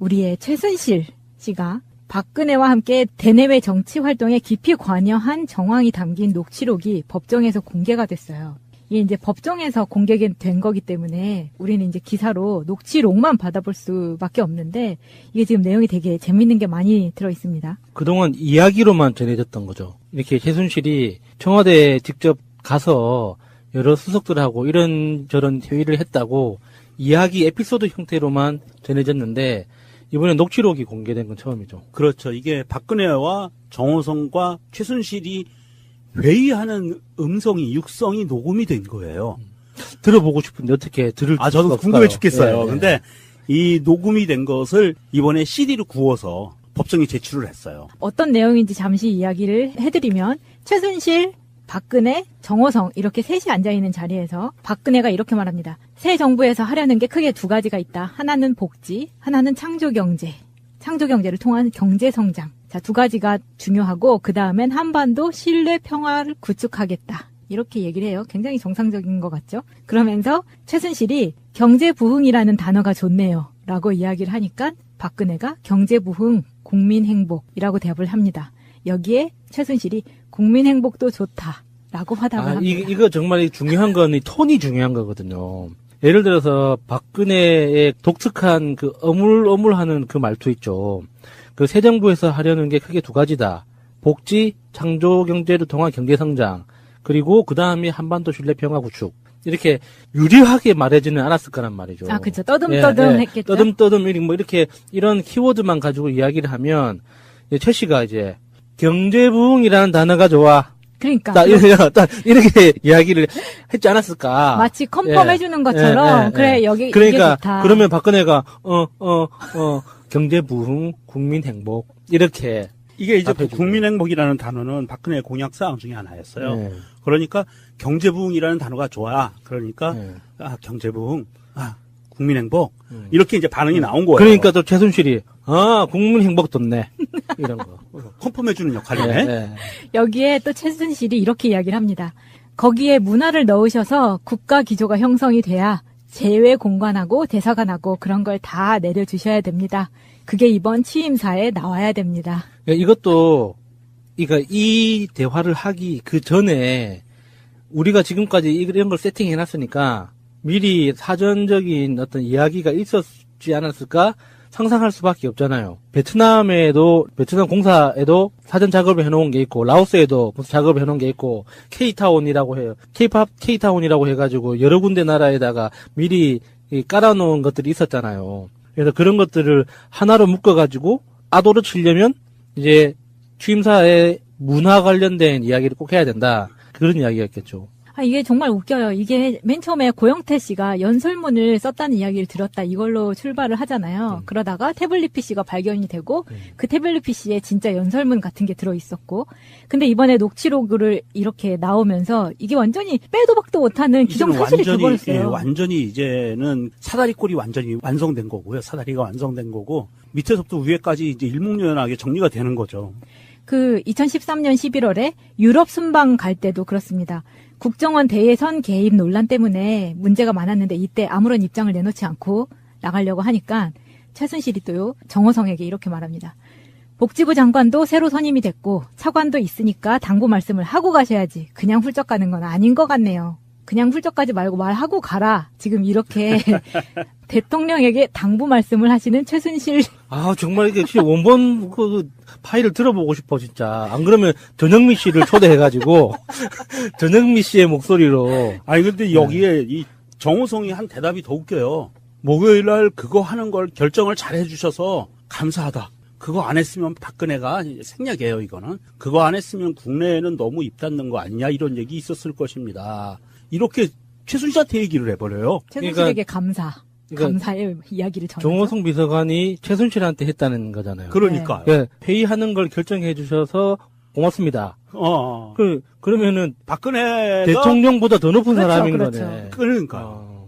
우리의 최순실 씨가 박근혜와 함께 대내외 정치 활동에 깊이 관여한 정황이 담긴 녹취록이 법정에서 공개가 됐어요. 이게 이제 법정에서 공개된 거기 때문에 우리는 이제 기사로 녹취록만 받아볼 수밖에 없는데 이게 지금 내용이 되게 재밌는 게 많이 들어 있습니다. 그동안 이야기로만 전해졌던 거죠. 이렇게 최순실이 청와대에 직접 가서 여러 수석들하고 이런저런 회의를 했다고 이야기 에피소드 형태로만 전해졌는데 이번에 녹취록이 공개된 건 처음이죠. 그렇죠. 이게 박근혜와 정호성과 최순실이 회의하는 음성이 육성이 녹음이 된 거예요. 들어보고 싶은데 어떻게 들을 수가 저도 없을까요? 궁금해 죽겠어요. 예, 근데 이 녹음이 된 것을 이번에 CD로 구워서 법정에 제출을 했어요. 어떤 내용인지 잠시 이야기를 해드리면 최순실, 박근혜, 정호성 이렇게 셋이 앉아있는 자리에서 박근혜가 이렇게 말합니다. 새 정부에서 하려는 게 크게 두 가지가 있다. 하나는 복지, 하나는 창조경제. 창조경제를 통한 경제성장. 자, 두 가지가 중요하고 그 다음엔 한반도 신뢰 평화를 구축하겠다. 이렇게 얘기를 해요. 굉장히 정상적인 것 같죠? 그러면서 최순실이 경제부흥이라는 단어가 좋네요. 라고 이야기를 하니까 박근혜가 경제부흥, 국민행복이라고 대답을 합니다. 여기에 최순실이 국민행복도 좋다. 라고 화답을 합니다. 이거 정말 중요한 건 이 톤이 중요한 거거든요. 예를 들어서 박근혜의 독특한 그 어물어물하는 그 말투 있죠. 그 새 정부에서 하려는 게 크게 두 가지다. 복지, 창조 경제를 통한 경제 성장, 그리고 그 다음에 한반도 신뢰 평화 구축. 이렇게 유리하게 말하지는 않았을 거란 말이죠. 아, 그렇죠. 떠듬떠듬 했겠죠. 떠듬떠듬 뭐 이렇게 이런 키워드만 가지고 이야기를 하면 최 씨가 이제 경제부흥이라는 단어가 좋아. 그러니까. 딱 이렇게 이야기를 했지 않았을까. 마치 컨펌해주는 것처럼. 그래, 여기, 그러니까, 이게 좋다. 그러면 박근혜가, 경제부흥, 국민행복, 이렇게. 이게 이제 답해주고. 국민행복이라는 단어는 박근혜 공약사항 중에 하나였어요. 네. 그러니까 경제부흥이라는 단어가 좋아. 그러니까 네. 경제부흥, 국민행복 이렇게 이제 반응이 나온 거예요. 그러니까 또 최순실이, 국민행복 좋네. 이런 거. 컨펌해주는 역할을 해. 네. 여기에 또 최순실이 이렇게 이야기를 합니다. 거기에 문화를 넣으셔서 국가 기조가 형성이 돼야 재외 공관하고 대사관하고 그런 걸 다 내려주셔야 됩니다. 그게 이번 취임사에 나와야 됩니다. 이것도, 이 대화를 하기 그 전에 우리가 지금까지 이런 걸 세팅해놨으니까 미리 사전적인 어떤 이야기가 있었지 않았을까 상상할 수밖에 없잖아요. 베트남 공사에도 사전 작업을 해놓은 게 있고, 라오스에도 작업을 해놓은 게 있고, K타운이라고 해요. K타운이라고 해가지고 여러 군데 나라에다가 미리 깔아놓은 것들이 있었잖아요. 그래서 그런 것들을 하나로 묶어가지고 아도를 치려면 이제 취임사에 문화 관련된 이야기를 꼭 해야 된다. 그런 이야기였겠죠. 이게 정말 웃겨요. 이게 맨 처음에 고영태 씨가 연설문을 썼다는 이야기를 들었다. 이걸로 출발을 하잖아요. 그러다가 태블릿 PC가 발견이 되고 그 태블릿 PC에 진짜 연설문 같은 게 들어있었고 근데 이번에 녹취록을 이렇게 나오면서 이게 완전히 빼도 박도 못하는 기정사실이 돼버렸어요. 완전히 이제는 사다리꼴이 완전히 완성된 거고요. 사다리가 완성된 거고 밑에서부터 위에까지 이제 일목요연하게 정리가 되는 거죠. 그 2013년 11월에 유럽 순방 갈 때도 그렇습니다. 국정원 대예선 개입 논란 때문에 문제가 많았는데 이때 아무런 입장을 내놓지 않고 나가려고 하니까 최순실이 또요 정호성에게 이렇게 말합니다. 복지부 장관도 새로 선임이 됐고 차관도 있으니까 당부 말씀을 하고 가셔야지. 그냥 훌쩍 가는 건 아닌 것 같네요. 그냥 훌쩍 가지 말고 말하고 가라. 지금 이렇게 대통령에게 당부 말씀을 하시는 최순실. 정말 이게 진짜 원본 그 파일을 들어보고 싶어, 진짜. 안 그러면 전영미 씨를 초대해가지고, 전영미 씨의 목소리로. 근데 여기에 이 정호성이 한 대답이 더 웃겨요. 목요일 날 그거 하는 걸 결정을 잘 해주셔서 감사하다. 그거 안 했으면 박근혜가 생략이에요, 이거는. 그거 안 했으면 국내에는 너무 입 닫는 거 아니냐, 이런 얘기 있었을 것입니다. 이렇게 최순실한테 얘기를 해버려요. 최순실에게 감사의 이야기를 전해서. 정호성 비서관이 최순실한테 했다는 거잖아요. 그러니까요. 네. 회의하는 걸 결정해 주셔서 고맙습니다. 그러면은 박근혜가 대통령보다 더 높은 사람인 그렇죠. 거네. 그러니까요.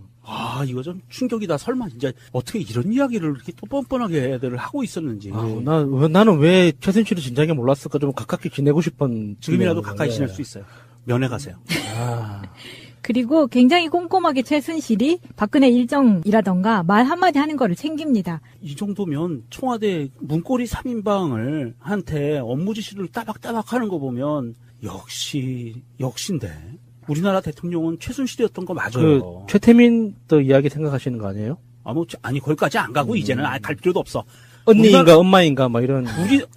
이거 좀 충격이다. 설마 진짜 어떻게 이런 이야기를 이렇게 또 뻔뻔하게 애들을 하고 있었는지. 나는 왜 최순실을 진작에 몰랐을까? 좀 가깝게 지내고 싶은. 지금이라도 가까이 지낼 수 있어요. 면회 가세요. 그리고 굉장히 꼼꼼하게 최순실이 박근혜 일정이라던가 말 한마디 하는 거를 챙깁니다. 이 정도면 청와대 문고리 3인방을 한테 업무 지시를 따박따박 하는 거 보면 역시인데 우리나라 대통령은 최순실이었던 거 맞아요. 최태민 또 이야기 생각하시는 거 아니에요? 아니 거기까지 안 가고 이제는 갈 필요도 없어. 언니인가 엄마인가 막 이런.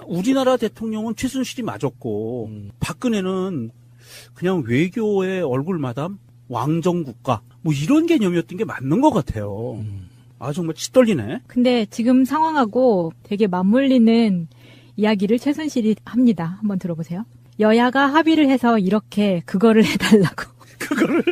우리나라 대통령은 최순실이 맞았고 박근혜는 그냥 외교의 얼굴마담, 왕정국가 뭐 이런 개념이었던 게 맞는 것 같아요. 아 정말 치 떨리네. 근데 지금 상황하고 되게 맞물리는 이야기를 최순실이 합니다. 한번 들어보세요. 여야가 합의를 해서 이렇게 그거를 해달라고. 그거를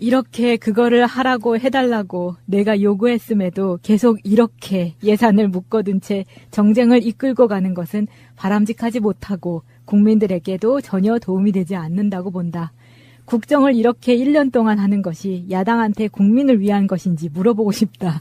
이렇게 그거를 하라고 해달라고 내가 요구했음에도 계속 이렇게 예산을 묶어둔 채 정쟁을 이끌고 가는 것은 바람직하지 못하고 국민들에게도 전혀 도움이 되지 않는다고 본다. 국정을 이렇게 1년 동안 하는 것이 야당한테 국민을 위한 것인지 물어보고 싶다.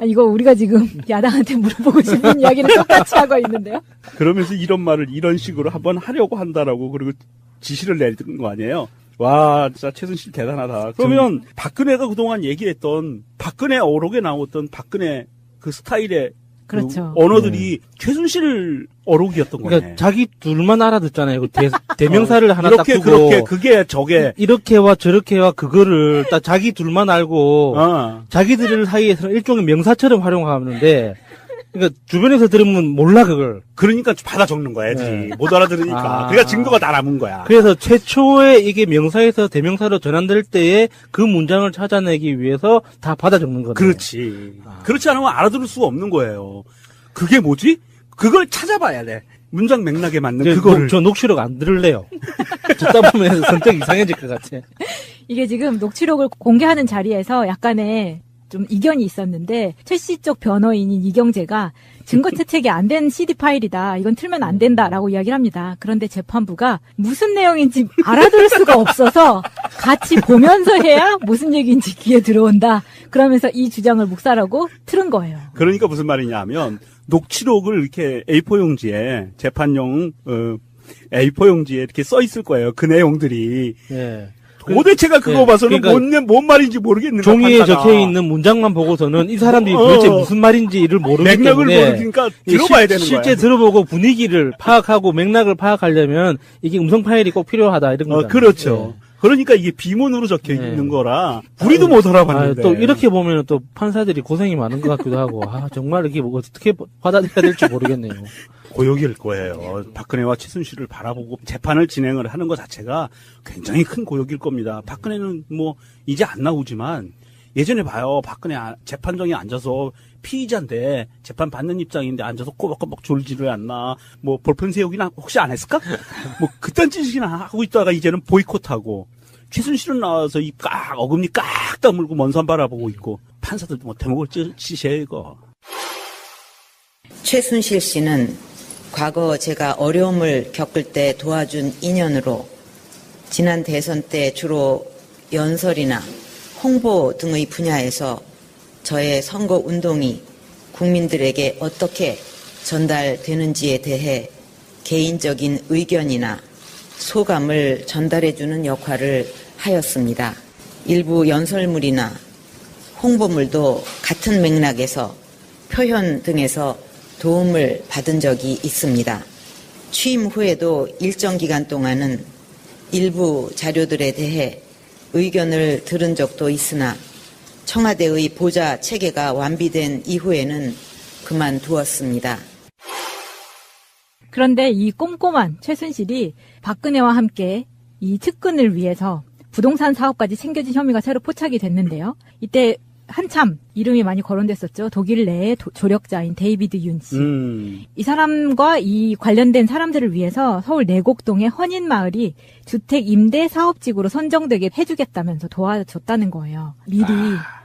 이거 우리가 지금 야당한테 물어보고 싶은 이야기를 똑같이 하고 있는데요. 그러면서 이런 말을 이런 식으로 한번 하려고 한다라고 그리고 지시를 내린 거 아니에요. 와, 진짜 최순실 대단하다. 그러면 박근혜가 그동안 얘기했던 박근혜 어록에 나왔던 박근혜 그 스타일의 그렇죠. 그 언어들이 최순실 어록이었던 거네. 그러니까 자기 둘만 알아듣잖아요. 그 대명사를 하나 이렇게 딱 두고 그렇게 그게 저게 이렇게와 저렇게와 그거를 딱 자기 둘만 알고 자기들 사이에서는 일종의 명사처럼 활용하는데 그러니까 주변에서 들으면 몰라 그걸. 그러니까 받아 적는 거야지. 네. 못 알아들으니까. 그러니까 증거가 다 남은 거야. 그래서 최초에 이게 명사에서 대명사로 전환될 때에 그 문장을 찾아내기 위해서 다 받아 적는 거네. 그렇지. 그렇지 않으면 알아들을 수가 없는 거예요. 그게 뭐지? 그걸 찾아봐야 돼. 문장 맥락에 맞는 그거를. 저 녹취록 안 들을래요. 듣다 보면 성격 이상해질 것 같아. 이게 지금 녹취록을 공개하는 자리에서 약간의 좀 이견이 있었는데 최 씨 쪽 변호인인 이경재가 증거 채택이 안 된 CD 파일이다. 이건 틀면 안 된다라고 이야기를 합니다. 그런데 재판부가 무슨 내용인지 알아들을 수가 없어서 같이 보면서 해야 무슨 얘기인지 귀에 들어온다. 그러면서 이 주장을 묵살하고 틀은 거예요. 그러니까 무슨 말이냐 하면 녹취록을 이렇게 A4 용지에 재판용 A4 용지에 이렇게 써 있을 거예요. 그 내용들이. 예. 도대체가 그거 봐서는 뭔 말인지 모르겠는데. 종이에 적혀 있는 문장만 보고서는 이 사람들이 도대체 무슨 말인지를 모르기 맥락을 때문에 모르니까 들어봐야 되는 거야. 실제 들어보고 분위기를 파악하고 맥락을 파악하려면 이게 음성 파일이 꼭 필요하다 이런 거죠. 그렇죠. 그러니까 이게 비문으로 적혀 있는 거라 우리도 못 알아봤는데. 또 이렇게 보면 또 판사들이 고생이 많은 것 같기도 하고 정말 이게 뭐 어떻게 받아들여야 될지 모르겠네요. 고역일 거예요. 박근혜와 최순실을 바라보고 재판을 진행을 하는 것 자체가 굉장히 큰 고역일 겁니다. 박근혜는 뭐 이제 안 나오지만 예전에 봐요. 박근혜 재판정에 앉아서 피의자인데 재판 받는 입장인데 앉아서 꼬박꼬박 졸지를 않나. 뭐 볼펜 세우기나 혹시 안 했을까? 뭐 그딴 짓이나 하고 있다가 이제는 보이콧하고 최순실은 나와서 어금니 깍 다물고 먼 산 바라보고 있고 판사들도 뭐 대목을 찌시해요 이거. 최순실 씨는 과거 제가 어려움을 겪을 때 도와준 인연으로 지난 대선 때 주로 연설이나 홍보 등의 분야에서 저의 선거 운동이 국민들에게 어떻게 전달되는지에 대해 개인적인 의견이나 소감을 전달해주는 역할을 하였습니다. 일부 연설물이나 홍보물도 같은 맥락에서 표현 등에서 도움을 받은 적이 있습니다. 취임 후에도 일정 기간 동안은 일부 자료들에 대해 의견을 들은 적도 있으나 청와대의 보좌 체계가 완비된 이후에는 그만두었습니다. 그런데 이 꼼꼼한 최순실이 박근혜와 함께 이 측근을 위해서 부동산 사업까지 챙겨진 혐의가 새로 포착이 됐는데요. 이때 한참 이름이 많이 거론됐었죠. 독일 내의 조력자인 데이비드 윤 씨. 이 사람과 이 관련된 사람들을 위해서 서울 내곡동의 헌인마을이 주택 임대 사업지구로 선정되게 해주겠다면서 도와줬다는 거예요. 미리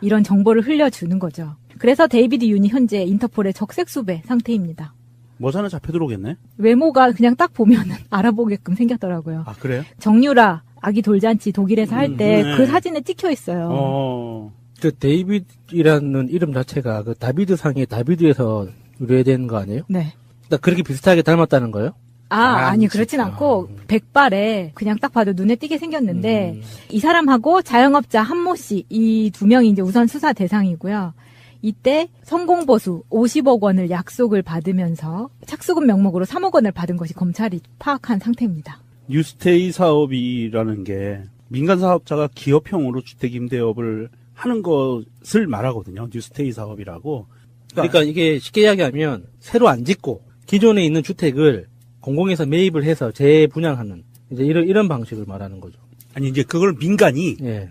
이런 정보를 흘려주는 거죠. 그래서 데이비드 윤이 현재 인터폴의 적색수배 상태입니다. 머지않아 잡혀 들어오겠네. 외모가 그냥 딱 보면은 알아보게끔 생겼더라고요. 아 그래요? 정유라 아기 돌잔치 독일에서 할 때 그 네. 사진에 찍혀 있어요. 그 데이비드라는 이름 자체가 그 다비드 상의 다비드에서 유래된 거 아니에요? 네. 그러니까 그렇게 비슷하게 닮았다는 거예요? 아니, 그렇진 않고, 백발에 그냥 딱 봐도 눈에 띄게 생겼는데, 이 사람하고 자영업자 한모 씨, 이 두 명이 이제 우선 수사 대상이고요. 이때 성공보수 50억 원을 약속을 받으면서 착수금 명목으로 3억 원을 받은 것이 검찰이 파악한 상태입니다. 뉴스테이 사업이라는 게 민간 사업자가 기업형으로 주택 임대업을 하는 것을 말하거든요. 뉴스테이 사업이라고. 그러니까 이게 쉽게 이야기하면 새로 안 짓고 기존에 있는 주택을 공공에서 매입을 해서 재분양하는 이제 이런 방식을 말하는 거죠. 아니 이제 그걸 민간이 예.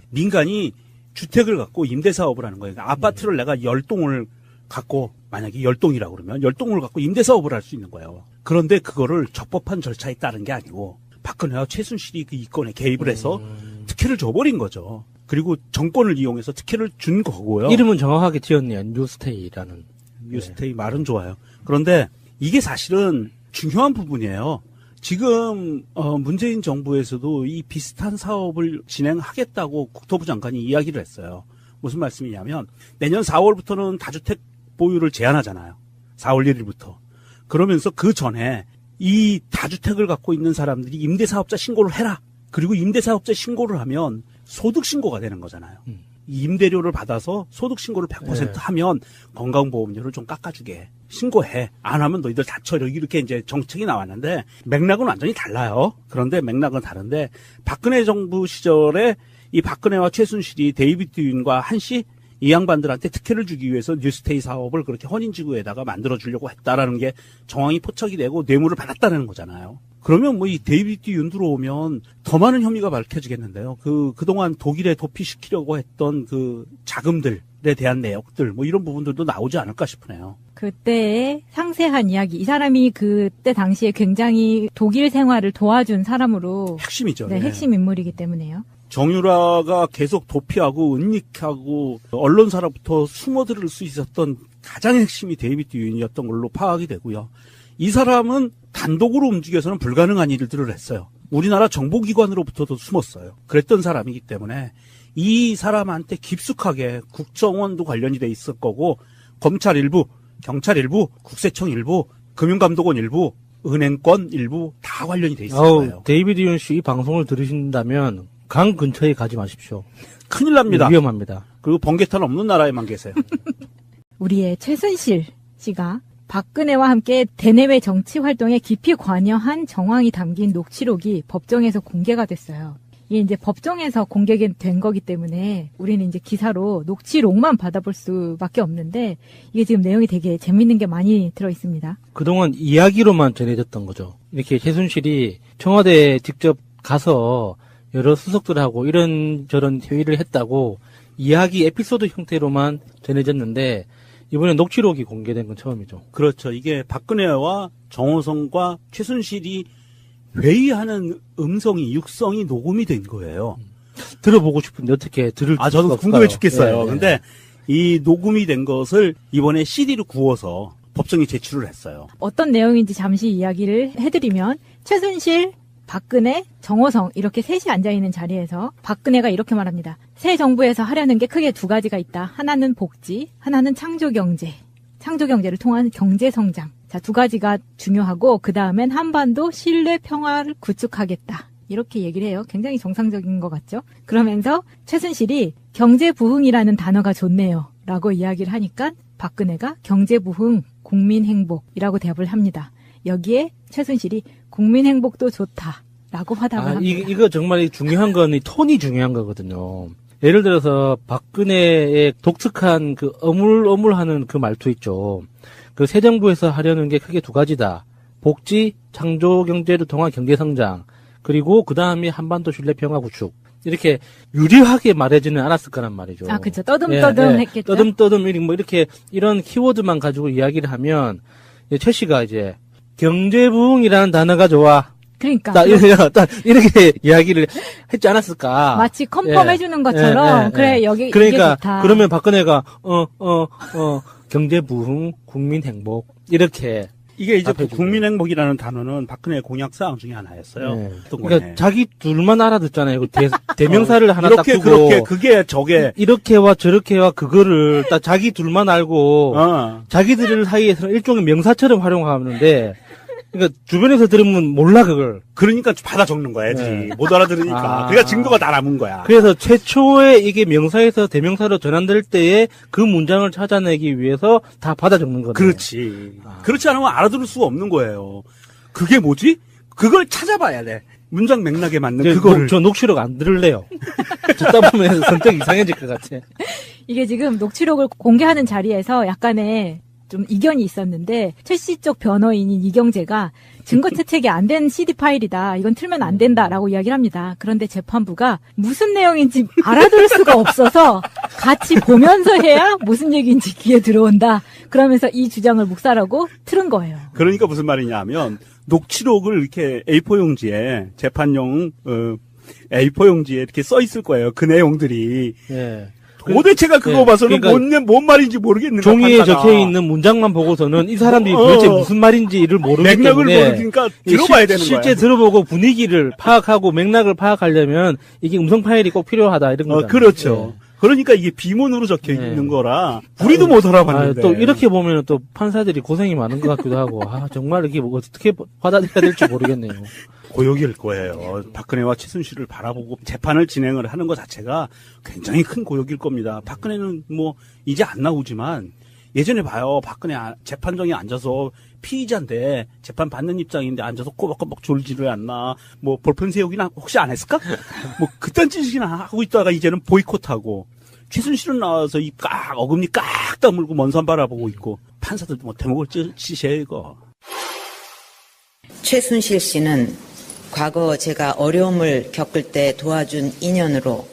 주택을 갖고 임대 사업을 하는 거예요. 그러니까 아파트를 내가 10동을 갖고 만약에 10동이라고 그러면 10동을 갖고 임대 사업을 할 수 있는 거예요. 그런데 그거를 적법한 절차에 따른 게 아니고 박근혜와 최순실이 그 이권에 개입을 해서 특혜를 줘버린 거죠. 그리고 정권을 이용해서 특혜를 준 거고요. 이름은 정확하게 지었네요. 뉴스테이라는. 뉴스테이 말은 좋아요. 그런데 이게 사실은 중요한 부분이에요. 지금 문재인 정부에서도 이 비슷한 사업을 진행하겠다고 국토부 장관이 이야기를 했어요. 무슨 말씀이냐면 내년 4월부터는 다주택 보유를 제한하잖아요. 4월 1일부터. 그러면서 그 전에 이 다주택을 갖고 있는 사람들이 임대사업자 신고를 해라. 그리고 임대사업자 신고를 하면 소득신고가 되는 거잖아요. 이 임대료를 받아서 소득신고를 100% 하면 건강보험료를 좀 깎아주게. 신고해. 안 하면 너희들 다쳐. 이렇게 이제 정책이 나왔는데 맥락은 완전히 달라요. 그런데 맥락은 다른데 박근혜 정부 시절에 이 박근혜와 최순실이 데이비드 윤과 한씨 이 양반들한테 특혜를 주기 위해서 뉴스테이 사업을 그렇게 헌인지구에다가 만들어주려고 했다라는 게 정황이 포착이 되고 뇌물을 받았다는 거잖아요. 그러면 뭐 이 데이비드 윤 들어오면 더 많은 혐의가 밝혀지겠는데요. 그동안 독일에 도피시키려고 했던 그 자금들에 대한 내역들, 뭐 이런 부분들도 나오지 않을까 싶으네요. 그때의 상세한 이야기. 이 사람이 그때 당시에 굉장히 독일 생활을 도와준 사람으로. 핵심이죠. 네, 네. 핵심 인물이기 때문에요. 정유라가 계속 도피하고 은닉하고 언론사로부터 숨어들을 수 있었던 가장 핵심이 데이비드 윤이었던 걸로 파악이 되고요. 이 사람은 단독으로 움직여서는 불가능한 일들을 했어요. 우리나라 정보기관으로부터도 숨었어요. 그랬던 사람이기 때문에 이 사람한테 깊숙하게 국정원도 관련이 돼 있을 거고 검찰 일부, 경찰 일부, 국세청 일부, 금융감독원 일부, 은행권 일부 다 관련이 돼 있을 거예요. 데이비드 윤 씨 이 방송을 들으신다면 강 근처에 가지 마십시오. 큰일 납니다. 위험합니다. 그리고 번개탄 없는 나라에만 계세요. 우리의 최순실 씨가 박근혜와 함께 대내외 정치 활동에 깊이 관여한 정황이 담긴 녹취록이 법정에서 공개가 됐어요. 이게 이제 법정에서 공개된 거기 때문에 우리는 이제 기사로 녹취록만 받아볼 수밖에 없는데 이게 지금 내용이 되게 재밌는 게 많이 들어 있습니다. 그동안 이야기로만 전해졌던 거죠. 이렇게 최순실이 청와대에 직접 가서 여러 수석들하고 이런저런 회의를 했다고 이야기 에피소드 형태로만 전해졌는데 이번에 녹취록이 공개된 건 처음이죠. 그렇죠. 이게 박근혜와 정호성과 최순실이 회의하는 음성이 육성이 녹음이 된 거예요. 들어보고 싶은데 어떻게 들을 수가 저도 없을까요? 궁금해 죽겠어요. 네, 네. 근데 이 녹음이 된 것을 이번에 CD로 구워서 법정에 제출을 했어요. 어떤 내용인지 잠시 이야기를 해드리면 최순실, 박근혜, 정호성 이렇게 셋이 앉아있는 자리에서 박근혜가 이렇게 말합니다. 새 정부에서 하려는 게 크게 두 가지가 있다. 하나는 복지, 하나는 창조경제. 창조경제를 통한 경제성장. 자, 두 가지가 중요하고 그 다음엔 한반도 신뢰 평화를 구축하겠다. 이렇게 얘기를 해요. 굉장히 정상적인 것 같죠? 그러면서 최순실이 경제부흥이라는 단어가 좋네요. 라고 이야기를 하니까 박근혜가 경제부흥, 국민행복이라고 대답을 합니다. 여기에 최순실이 국민행복도 좋다라고 화답을 합니다. 이거 정말 중요한 건 이 톤이 중요한 거거든요. 예를 들어서 박근혜의 독특한 그 어물어물하는 그 말투 있죠. 그 새 정부에서 하려는 게 크게 두 가지다. 복지, 창조 경제를 통한 경제 성장. 그리고 그 다음에 한반도 신뢰 평화 구축. 이렇게 유리하게 말해지는 않았을 거란 말이죠. 아, 그렇죠. 떠듬떠듬 했겠죠. 떠듬떠듬 뭐 이렇게 이런 키워드만 가지고 이야기를 하면 최 씨가 이제 경제부흥이라는 단어가 좋아. 그러니까 딱 이렇게 이야기를 했지 않았을까. 마치 컨펌해주는 것처럼 그래 여기 그러니까 이게 좋다. 그러면 박근혜가 경제부흥, 국민행복 이렇게 이게 이제 답해주고. 국민행복이라는 단어는 박근혜의 공약사항 중에 하나였어요. 네. 어떤 그러니까 거네. 자기 둘만 알아듣잖아요. 그 대명사를 하나 딱 이렇게 두고 그렇게 그게 저게 이렇게와 저렇게와 그거를 딱 자기 둘만 알고 자기들 사이에서는 일종의 명사처럼 활용하는데 그러니까 주변에서 들으면 몰라 그걸. 그러니까 받아 적는 거야지. 네. 못 알아들으니까. 아. 그러니까 증거가 다 남은 거야. 그래서 최초에 이게 명사에서 대명사로 전환될 때에 그 문장을 찾아내기 위해서 다 받아 적는 거네. 그렇지. 아. 그렇지 않으면 알아들을 수가 없는 거예요. 그게 뭐지? 그걸 찾아봐야 돼. 문장 맥락에 맞는 그거를. 저 녹취록 안 들을래요. 듣다 보면 선택 이상해질 것 같아. 이게 지금 녹취록을 공개하는 자리에서 약간의 좀 이견이 있었는데 최 씨 쪽 변호인인 이경재가 증거 채택이 안 된 CD 파일이다. 이건 틀면 안 된다라고 이야기를 합니다. 그런데 재판부가 무슨 내용인지 알아들을 수가 없어서 같이 보면서 해야 무슨 얘기인지 귀에 들어온다. 그러면서 이 주장을 묵살하고 틀은 거예요. 그러니까 무슨 말이냐 하면 녹취록을 이렇게 A4 용지에 재판용 A4 용지에 이렇게 써 있을 거예요. 그 내용들이. 예. 도대체가 그거 예, 봐서는 그러니까 뭔 말인지 모르겠는 거야. 종이에 판사가. 적혀 있는 문장만 보고서는 이 사람들이 도대체 무슨 말인지를 모르기 맥락을 때문에 모르니까 들어봐야 되는 거야. 실제 들어보고 분위기를 파악하고 맥락을 파악하려면 이게 음성 파일이 꼭 필요하다 이런 거죠. 그렇죠. 그러니까 이게 비문으로 적혀 네. 있는 거라 우리도 못 알아봤는데. 또 이렇게 보면 또 판사들이 고생이 많은 것 같기도 하고 정말 이게 뭐 어떻게 받아들여야 될지 모르겠네요. 고역일 거예요. 박근혜와 최순실을 바라보고 재판을 진행을 하는 것 자체가 굉장히 큰 고역일 겁니다. 박근혜는 뭐 이제 안 나오지만 예전에 봐요. 박근혜 재판정에 앉아서 피의자인데 재판 받는 입장인데 앉아서 꼬박꼬박 졸지를 않나. 뭐 볼펜 세우기나 혹시 안 했을까? 뭐 그딴 짓이나 하고 있다가 이제는 보이콧하고 최순실은 나와서 어금니 깍 다물고 먼 산 바라보고 있고 판사들도 뭐 대목을 찌시해 이거. 최순실 씨는 과거 제가 어려움을 겪을 때 도와준 인연으로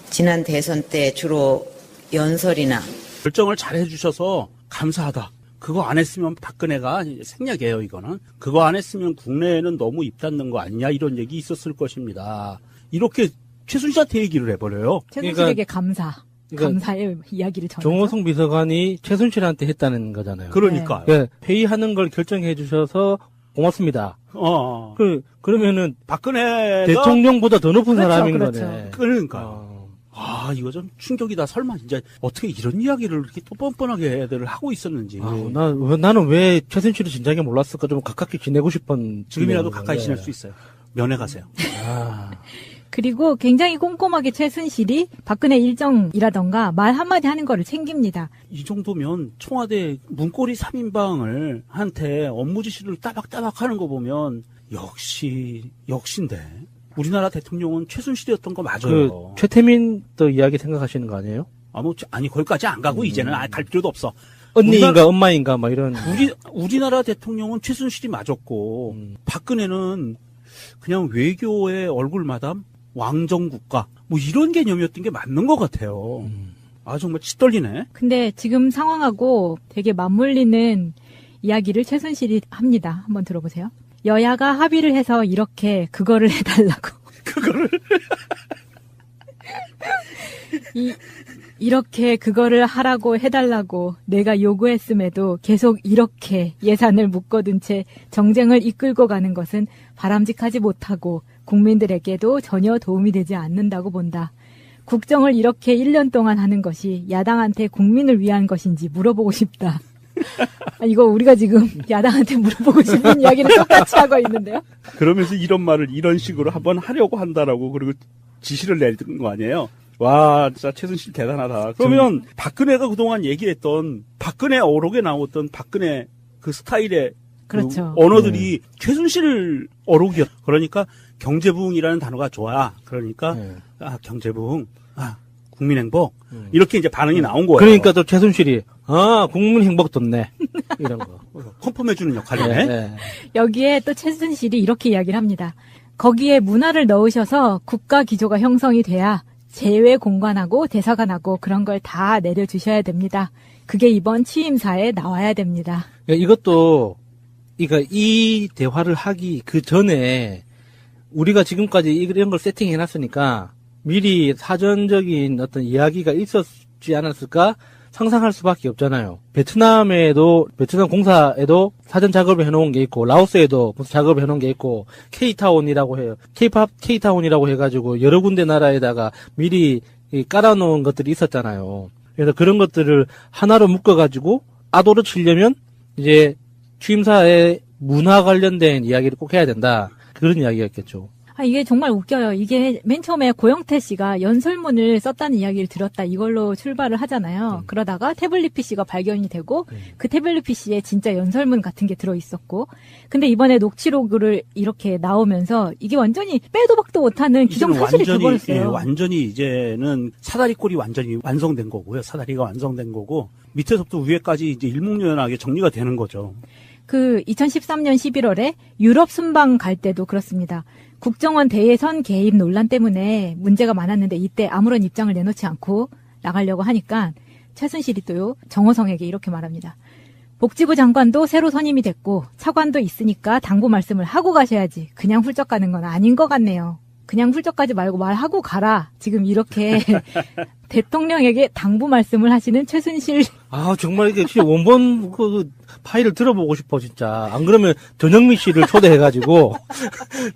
지난 대선 때 주로 연설이나 결정을 잘 해주셔서 감사하다. 그거 안 했으면 박근혜가 생략이에요, 이거는. 그거 안 했으면 국내에는 너무 입 닫는 거 아니냐, 이런 얘기 있었을 것입니다. 이렇게 최순실한테 얘기를 해버려요. 최순실에게 감사. 그러니까 감사의 이야기를 전하죠. 정호성 비서관이 최순실한테 했다는 거잖아요. 그러니까. 예, 회의하는 걸 결정해 주셔서 고맙습니다. 그러면은 박근혜가. 대통령보다 더 높은 그렇죠, 사람인 그렇죠. 거네. 그러니까. 이거 좀 충격이다. 설마 진짜 어떻게 이런 이야기를 이렇게 또 뻔뻔하게 애들을 하고 있었는지. 나는 왜 최순실을 진작에 몰랐을까 좀 가깝게 지내고 싶은. 지금이라도 지내는 가까이 건데. 지낼 수 있어요. 면회 가세요. 그리고 굉장히 꼼꼼하게 최순실이 박근혜 일정이라던가 말 한마디 하는 거를 챙깁니다. 이 정도면 청와대 문고리 3인방을 한테 업무 지시를 따박따박 하는 거 보면 역시인데. 우리나라 대통령은 최순실이었던 거 맞아요. 최태민 또 이야기 생각하시는 거 아니에요? 아니 거기까지 안 가고 이제는 갈 필요도 없어. 언니인가 엄마인가 막 이런. 우리나라 대통령은 최순실이 맞았고 박근혜는 그냥 외교의 얼굴 마담, 왕정국가 뭐 이런 개념이었던 게 맞는 것 같아요. 정말 치 떨리네. 근데 지금 상황하고 되게 맞물리는 이야기를 최순실이 합니다. 한번 들어보세요. 여야가 합의를 해서 이렇게 그거를 해달라고. 그거를 이렇게 그거를 하라고 해달라고 내가 요구했음에도 계속 이렇게 예산을 묶어둔 채 정쟁을 이끌고 가는 것은 바람직하지 못하고 국민들에게도 전혀 도움이 되지 않는다고 본다. 국정을 이렇게 1년 동안 하는 것이 야당한테 국민을 위한 것인지 물어보고 싶다. 이거 우리가 지금 야당한테 물어보고 싶은 이야기를 똑같이 하고 있는데요. 그러면서 이런 말을 이런 식으로 한번 하려고 한다라고 그리고 지시를 내린 거 아니에요. 와, 진짜 최순실 대단하다. 그러면 박근혜가 그동안 얘기했던 박근혜 어록에 나왔던 박근혜 그 스타일의 그렇죠. 그 언어들이 최순실 어록이었. 그러니까 경제부흥이라는 단어가 좋아. 그러니까 경제부흥, 국민 행복 이렇게 이제 반응이 나온 거예요. 그러니까 또 최순실이 국민 행복 돋네 이런 거 컨펌해주는 역할이네. 네. 여기에 또 최순실이 이렇게 이야기를 합니다. 거기에 문화를 넣으셔서 국가 기조가 형성이 돼야 재외 공관하고 대사관하고 그런 걸 다 내려주셔야 됩니다. 그게 이번 취임사에 나와야 됩니다. 이것도 이 대화를 하기 그 전에 우리가 지금까지 이런 걸 세팅해놨으니까 미리 사전적인 어떤 이야기가 있었지 않았을까 상상할 수밖에 없잖아요. 베트남 공사에도 사전 작업을 해놓은 게 있고, 라오스에도 무슨 작업을 해놓은 게 있고, K타운이라고 해요. K타운이라고 해가지고 여러 군데 나라에다가 미리 깔아놓은 것들이 있었잖아요. 그래서 그런 것들을 하나로 묶어가지고 아도를 치려면 이제 취임사에 문화 관련된 이야기를 꼭 해야 된다. 그런 이야기였겠죠. 이게 정말 웃겨요. 이게 맨 처음에 고영태 씨가 연설문을 썼다는 이야기를 들었다. 이걸로 출발을 하잖아요. 그러다가 태블릿 PC가 발견이 되고 그 태블릿 PC에 진짜 연설문 같은 게 들어있었고 근데 이번에 녹취록을 이렇게 나오면서 이게 완전히 빼도 박도 못하는 기정사실이 돼버렸어요. 예, 완전히 이제는 사다리꼴이 완전히 완성된 거고요. 사다리가 완성된 거고 밑에서부터 위에까지 이제 일목요연하게 정리가 되는 거죠. 그 2013년 11월에 유럽 순방 갈 때도 그렇습니다. 국정원 대선 개입 논란 때문에 문제가 많았는데 이때 아무런 입장을 내놓지 않고 나가려고 하니까 최순실이 또요 정호성에게 이렇게 말합니다. 복지부 장관도 새로 선임이 됐고 차관도 있으니까 당부 말씀을 하고 가셔야지. 그냥 훌쩍 가는 건 아닌 것 같네요. 그냥 훌쩍 가지 말고 말하고 가라. 지금 이렇게 대통령에게 당부 말씀을 하시는 최순실. 정말 이게 진짜 원본 그 파일을 들어보고 싶어, 진짜. 안 그러면 전영미 씨를 초대해가지고,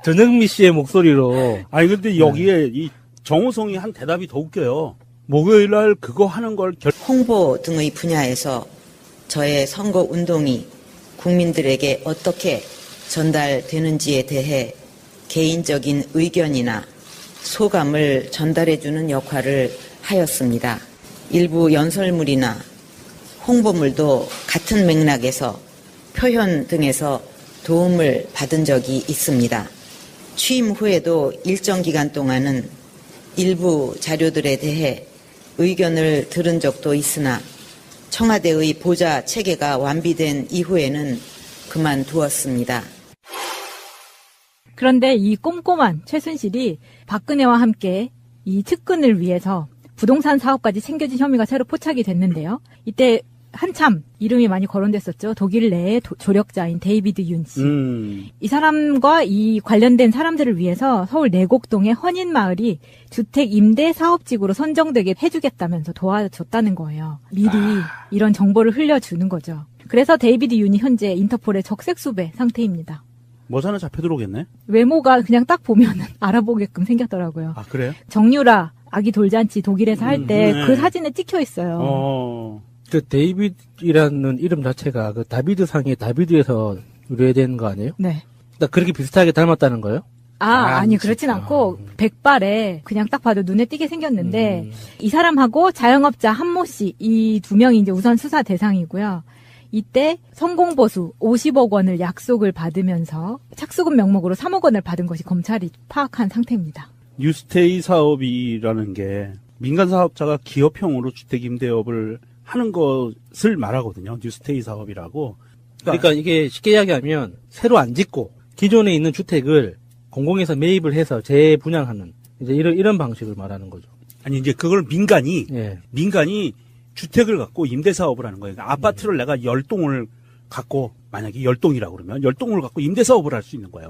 전영미 씨의 목소리로. 아니, 근데 여기에 이 정호성이 한 대답이 더 웃겨요. 목요일 날 그거 하는 걸 홍보 등의 분야에서 저의 선거 운동이 국민들에게 어떻게 전달되는지에 대해 개인적인 의견이나 소감을 전달해주는 역할을 하였습니다. 일부 연설물이나 홍보물도 같은 맥락에서 표현 등에서 도움을 받은 적이 있습니다. 취임 후에도 일정 기간 동안은 일부 자료들에 대해 의견을 들은 적도 있으나 청와대의 보좌 체계가 완비된 이후에는 그만두었습니다. 그런데 이 꼼꼼한 최순실이 박근혜와 함께 이 측근을 위해서 부동산 사업까지 챙겨진 혐의가 새로 포착이 됐는데요. 이때 한참 이름이 많이 거론됐었죠. 독일 내의 조력자인 데이비드 윤 씨. 이 사람과 이 관련된 사람들을 위해서 서울 내곡동의 헌인마을이 주택 임대 사업지구로 선정되게 해주겠다면서 도와줬다는 거예요. 미리 이런 정보를 흘려주는 거죠. 그래서 데이비드 윤이 현재 인터폴의 적색수배 상태입니다. 뭐 하나 잡혀 들어오겠네? 외모가 그냥 딱 보면은 알아보게끔 생겼더라고요. 아, 그래요? 정유라 아기 돌잔치 독일에서 할 때 그 네. 사진에 찍혀 있어요. 그 데이비드이라는 이름 자체가 그 다비드 상의 다비드에서 유래된 거 아니에요? 네. 그러니까 그렇게 비슷하게 닮았다는 거예요? 아니 그렇진 진짜. 않고 백발에 그냥 딱 봐도 눈에 띄게 생겼는데 이 사람하고 자영업자 한모 씨 이 두 명이 이제 우선 수사 대상이고요. 이때 성공보수 50억 원을 약속을 받으면서 착수금 명목으로 3억 원을 받은 것이 검찰이 파악한 상태입니다. 뉴스테이 사업이라는 게 민간 사업자가 기업형으로 주택 임대업을 하는 것을 말하거든요. 뉴스테이 사업이라고. 그러니까 이게 쉽게 이야기하면 새로 안 짓고 기존에 있는 주택을 공공에서 매입을 해서 재분양하는 이제 이런 방식을 말하는 거죠. 아니 이제 그걸 민간이 예. 주택을 갖고 임대 사업을 하는 거예요. 그러니까 아파트를 내가 10동을 갖고 만약에 10동이라고 그러면 10동을 갖고 임대 사업을 할 수 있는 거예요.